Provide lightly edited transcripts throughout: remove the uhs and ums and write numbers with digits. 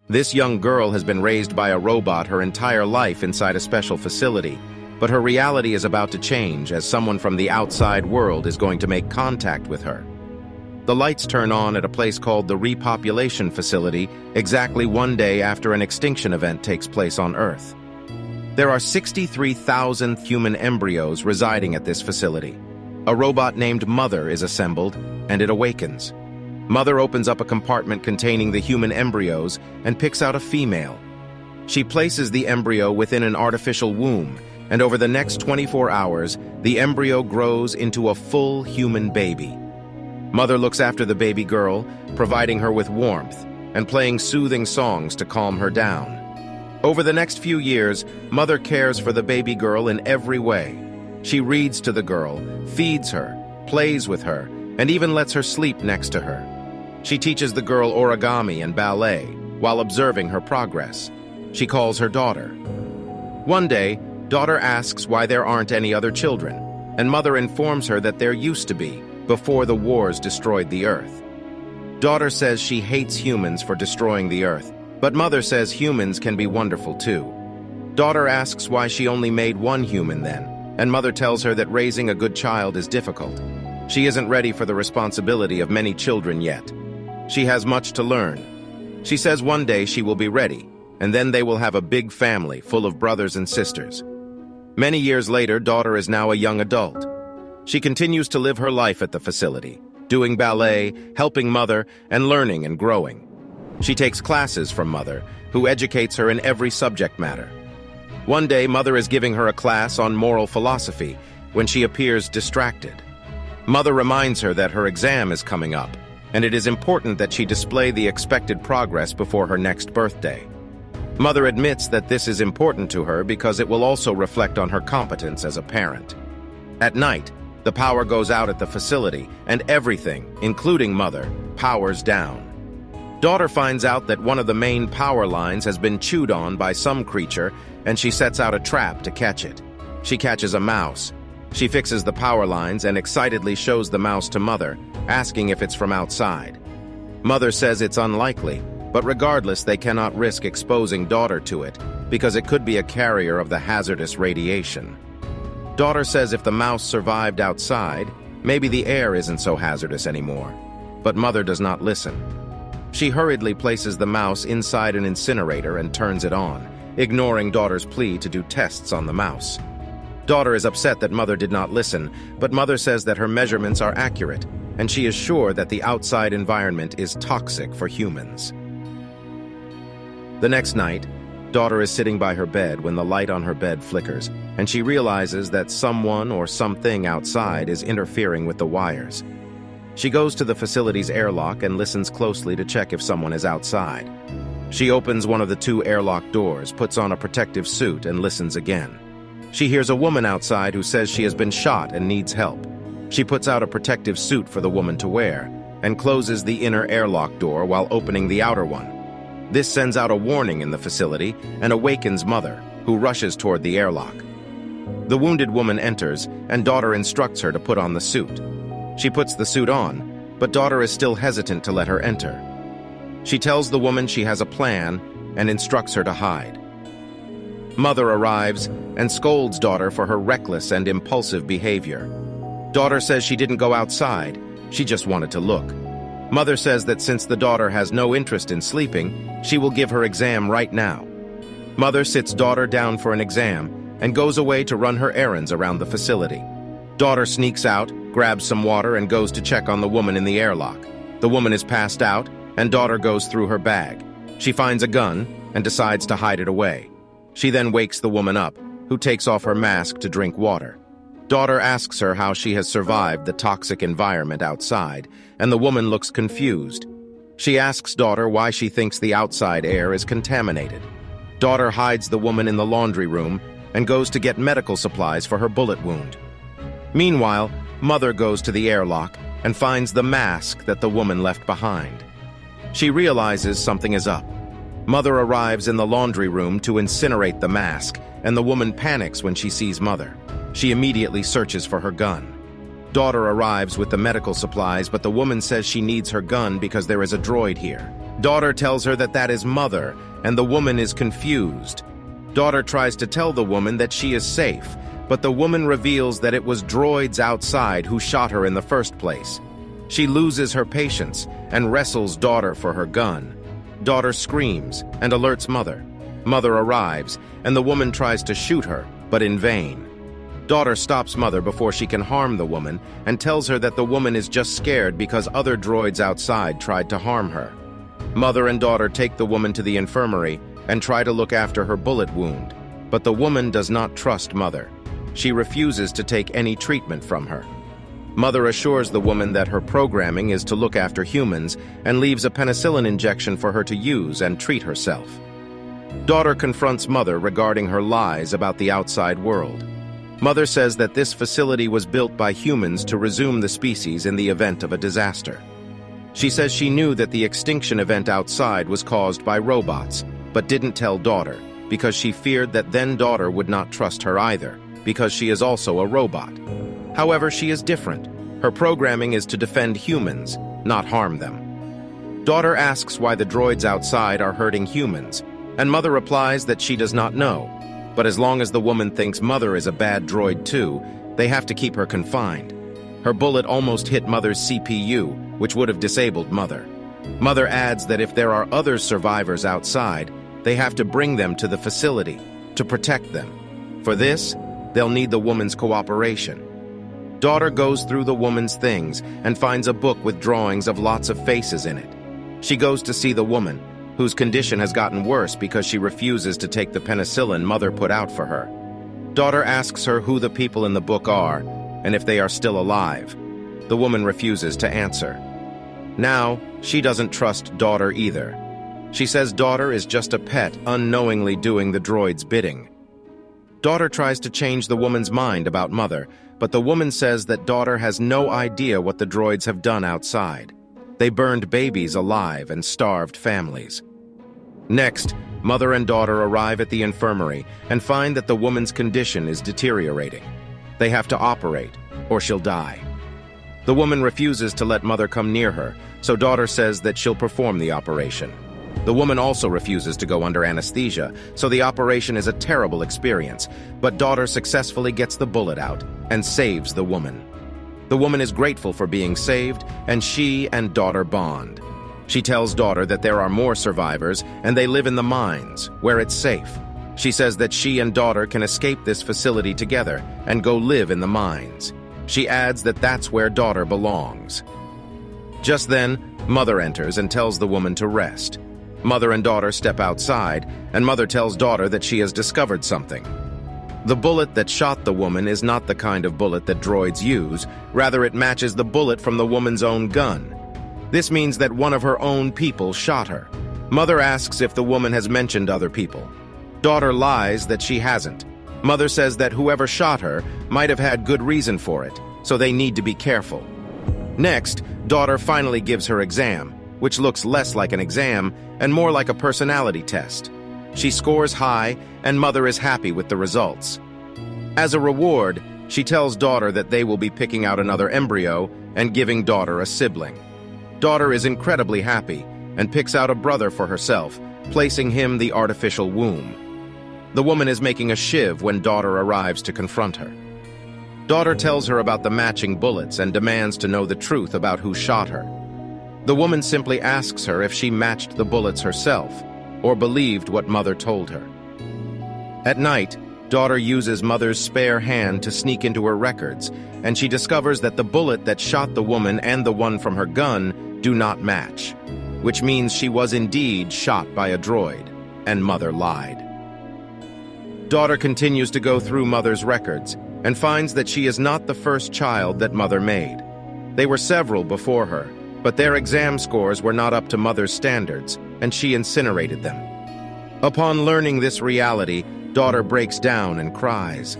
This young girl has been raised by a robot her entire life inside a special facility, but her reality is about to change as someone from the outside world is going to make contact with her. The lights turn on at a place called the Repopulation Facility exactly one day after an extinction event takes place on Earth. There are 63,000 human embryos residing at this facility. A robot named Mother is assembled, and it awakens. Mother opens up a compartment containing the human embryos and picks out a female. She places the embryo within an artificial womb, and over the next 24 hours, the embryo grows into a full human baby. Mother looks after the baby girl, providing her with warmth and playing soothing songs to calm her down. Over the next few years, Mother cares for the baby girl in every way. She reads to the girl, feeds her, plays with her, and even lets her sleep next to her. She teaches the girl origami and ballet while observing her progress. She calls her daughter. One day, daughter asks why there aren't any other children, and Mother informs her that there used to be, before the wars destroyed the Earth. Daughter says she hates humans for destroying the Earth, but Mother says humans can be wonderful too. Daughter asks why she only made one human then, and Mother tells her that raising a good child is difficult. She isn't ready for the responsibility of many children yet. She has much to learn. She says one day she will be ready, and then they will have a big family full of brothers and sisters. Many years later, daughter is now a young adult. She continues to live her life at the facility, doing ballet, helping Mother, and learning and growing. She takes classes from Mother, who educates her in every subject matter. One day, Mother is giving her a class on moral philosophy when she appears distracted. Mother reminds her that her exam is coming up, and it is important that she display the expected progress before her next birthday. Mother admits that this is important to her because it will also reflect on her competence as a parent. At night, the power goes out at the facility, and everything, including Mother, powers down. Daughter finds out that one of the main power lines has been chewed on by some creature, and she sets out a trap to catch it. She catches a mouse. She fixes the power lines and excitedly shows the mouse to Mother, asking if it's from outside. Mother says it's unlikely, but regardless, they cannot risk exposing daughter to it because it could be a carrier of the hazardous radiation. Daughter says if the mouse survived outside, maybe the air isn't so hazardous anymore. But Mother does not listen. She hurriedly places the mouse inside an incinerator and turns it on, ignoring daughter's plea to do tests on the mouse. Daughter is upset that Mother did not listen, but Mother says that her measurements are accurate, and she is sure that the outside environment is toxic for humans. The next night, daughter is sitting by her bed when the light on her bed flickers, and she realizes that someone or something outside is interfering with the wires. She goes to the facility's airlock and listens closely to check if someone is outside. She opens one of the two airlock doors, puts on a protective suit, and listens again. She hears a woman outside who says she has been shot and needs help. She puts out a protective suit for the woman to wear and closes the inner airlock door while opening the outer one. This sends out a warning in the facility and awakens Mother, who rushes toward the airlock. The wounded woman enters, and daughter instructs her to put on the suit. She puts the suit on, but daughter is still hesitant to let her enter. She tells the woman she has a plan and instructs her to hide. Mother arrives and scolds daughter for her reckless and impulsive behavior. Daughter says she didn't go outside, she just wanted to look. Mother says that since the daughter has no interest in sleeping, she will give her exam right now. Mother sits daughter down for an exam and goes away to run her errands around the facility. Daughter sneaks out, grabs some water, and goes to check on the woman in the airlock. The woman is passed out, and daughter goes through her bag. She finds a gun and decides to hide it away. She then wakes the woman up, who takes off her mask to drink water. Daughter asks her how she has survived the toxic environment outside, and the woman looks confused. She asks daughter why she thinks the outside air is contaminated. Daughter hides the woman in the laundry room and goes to get medical supplies for her bullet wound. Meanwhile, Mother goes to the airlock and finds the mask that the woman left behind. She realizes something is up. Mother arrives in the laundry room to incinerate the mask, and the woman panics when she sees Mother. She immediately searches for her gun. Daughter arrives with the medical supplies, but the woman says she needs her gun because there is a droid here. Daughter tells her that that is mother, and the woman is confused. Daughter tries to tell the woman that she is safe, but the woman reveals that it was droids outside who shot her in the first place. She loses her patience and wrestles daughter for her gun. Daughter screams and alerts mother. Mother arrives, and the woman tries to shoot her, but in vain. Daughter stops mother before she can harm the woman and tells her that the woman is just scared because other droids outside tried to harm her. Mother and daughter take the woman to the infirmary and try to look after her bullet wound, but the woman does not trust mother. She refuses to take any treatment from her. Mother assures the woman that her programming is to look after humans and leaves a penicillin injection for her to use and treat herself. Daughter confronts mother regarding her lies about the outside world. Mother says that this facility was built by humans to resume the species in the event of a disaster. She says she knew that the extinction event outside was caused by robots, but didn't tell daughter because she feared that then daughter would not trust her either, because she is also a robot. However, she is different. Her programming is to defend humans, not harm them. Daughter asks why the droids outside are hurting humans, and mother replies that she does not know. But as long as the woman thinks mother is a bad droid too, they have to keep her confined. Her bullet almost hit mother's CPU, which would have disabled mother. Mother adds that if there are other survivors outside, they have to bring them to the facility to protect them. For this, they'll need the woman's cooperation. Daughter goes through the woman's things and finds a book with drawings of lots of faces in it. She goes to see the woman, whose condition has gotten worse because she refuses to take the penicillin mother put out for her. Daughter asks her who the people in the book are and if they are still alive. The woman refuses to answer. Now, she doesn't trust daughter either. She says daughter is just a pet unknowingly doing the droid's bidding. Daughter tries to change the woman's mind about mother, but the woman says that daughter has no idea what the droids have done outside. They burned babies alive and starved families. Next, mother and daughter arrive at the infirmary and find that the woman's condition is deteriorating. They have to operate, or she'll die. The woman refuses to let mother come near her, so daughter says that she'll perform the operation. The woman also refuses to go under anesthesia, so the operation is a terrible experience, but daughter successfully gets the bullet out and saves the woman. The woman is grateful for being saved, and she and daughter bond. She tells daughter that there are more survivors, and they live in the mines, where it's safe. She says that she and daughter can escape this facility together and go live in the mines. She adds that that's where daughter belongs. Just then, mother enters and tells the woman to rest. Mother and daughter step outside, and mother tells daughter that she has discovered something. The bullet that shot the woman is not the kind of bullet that droids use, rather it matches the bullet from the woman's own gun. This means that one of her own people shot her. Mother asks if the woman has mentioned other people. Daughter lies that she hasn't. Mother says that whoever shot her might have had good reason for it, so they need to be careful. Next, daughter finally gives her exam, which looks less like an exam and more like a personality test. She scores high, and mother is happy with the results. As a reward, she tells daughter that they will be picking out another embryo and giving daughter a sibling. Daughter is incredibly happy and picks out a brother for herself, placing him the artificial womb. The woman is making a shiv when daughter arrives to confront her. Daughter tells her about the matching bullets and demands to know the truth about who shot her. The woman simply asks her if she matched the bullets herself or believed what mother told her. At night, daughter uses mother's spare hand to sneak into her records, and she discovers that the bullet that shot the woman and the one from her gun do not match, which means she was indeed shot by a droid, and mother lied. Daughter continues to go through mother's records and finds that she is not the first child that mother made. They were several before her, but their exam scores were not up to mother's standards, and she incinerated them. Upon learning this reality, daughter breaks down and cries.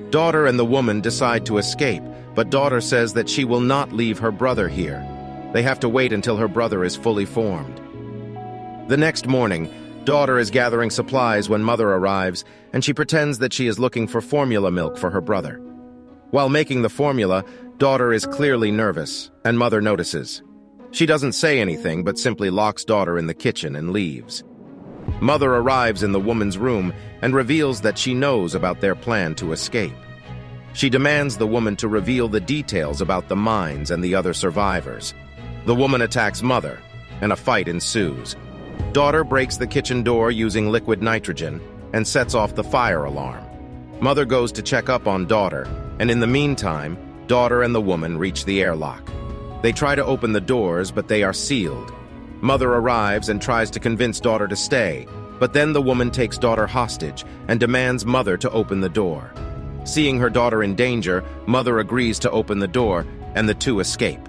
Daughter and the woman decide to escape, but daughter says that she will not leave her brother here. They have to wait until her brother is fully formed. The next morning, daughter is gathering supplies when mother arrives, and she pretends that she is looking for formula milk for her brother. While making the formula, daughter is clearly nervous, and mother notices. She doesn't say anything but simply locks daughter in the kitchen and leaves. Mother arrives in the woman's room and reveals that she knows about their plan to escape. She demands the woman to reveal the details about the mines and the other survivors. The woman attacks Mother, and a fight ensues. Daughter breaks the kitchen door using liquid nitrogen and sets off the fire alarm. Mother goes to check up on daughter, and in the meantime, daughter and the woman reach the airlock. They try to open the doors, but they are sealed. Mother arrives and tries to convince daughter to stay, but then the woman takes daughter hostage and demands Mother to open the door. Seeing her daughter in danger, Mother agrees to open the door, and the two escape.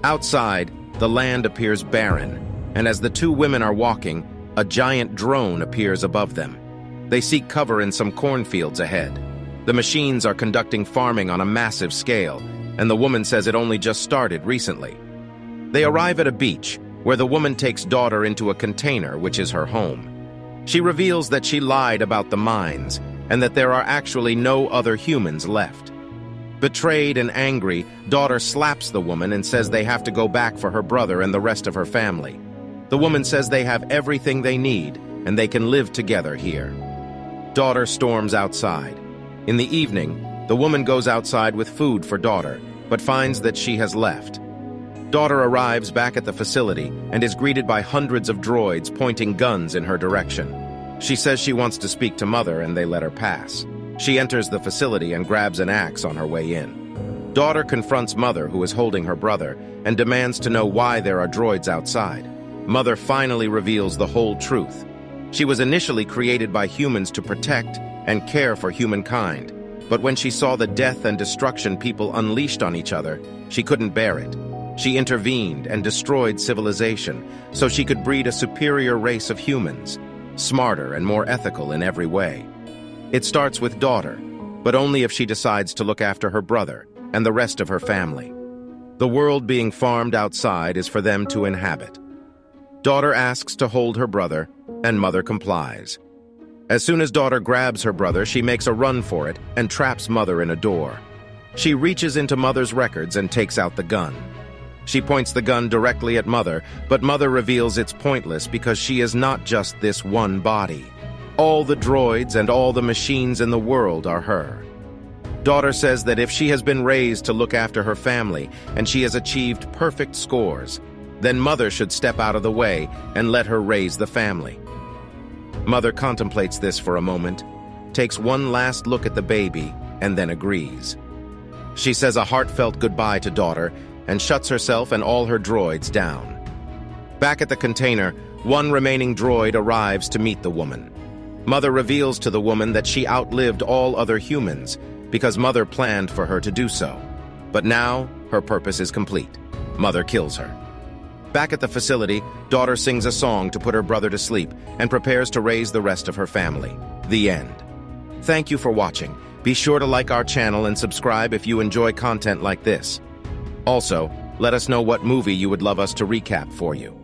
Outside, the land appears barren, and as the two women are walking, a giant drone appears above them. They seek cover in some cornfields ahead. The machines are conducting farming on a massive scale, and the woman says it only just started recently. They arrive at a beach, where the woman takes daughter into a container, which is her home. She reveals that she lied about the mines, and that there are actually no other humans left. Betrayed and angry, daughter slaps the woman and says they have to go back for her brother and the rest of her family. The woman says they have everything they need, and they can live together here. Daughter storms outside. In the evening, the woman goes outside with food for daughter, but finds that she has left. Daughter arrives back at the facility and is greeted by hundreds of droids pointing guns in her direction. She says she wants to speak to Mother, and they let her pass. She enters the facility and grabs an axe on her way in. Daughter confronts Mother, who is holding her brother, and demands to know why there are droids outside. Mother finally reveals the whole truth. She was initially created by humans to protect and care for humankind, but when she saw the death and destruction people unleashed on each other, she couldn't bear it. She intervened and destroyed civilization so she could breed a superior race of humans, smarter and more ethical in every way. It starts with daughter, but only if she decides to look after her brother and the rest of her family. The world being farmed outside is for them to inhabit. Daughter asks to hold her brother, and Mother complies. As soon as daughter grabs her brother, she makes a run for it and traps Mother in a door. She reaches into Mother's records and takes out the gun. She points the gun directly at Mother, but Mother reveals it's pointless because she is not just this one body. All the droids and all the machines in the world are her. Daughter says that if she has been raised to look after her family and she has achieved perfect scores, then Mother should step out of the way and let her raise the family. Mother contemplates this for a moment, takes one last look at the baby, and then agrees. She says a heartfelt goodbye to daughter and shuts herself and all her droids down. Back at the container, one remaining droid arrives to meet the woman. Mother reveals to the woman that she outlived all other humans because Mother planned for her to do so. But now, her purpose is complete. Mother kills her. Back at the facility, daughter sings a song to put her brother to sleep and prepares to raise the rest of her family. The end. Thank you for watching. Be sure to like our channel and subscribe if you enjoy content like this. Also, let us know what movie you would love us to recap for you.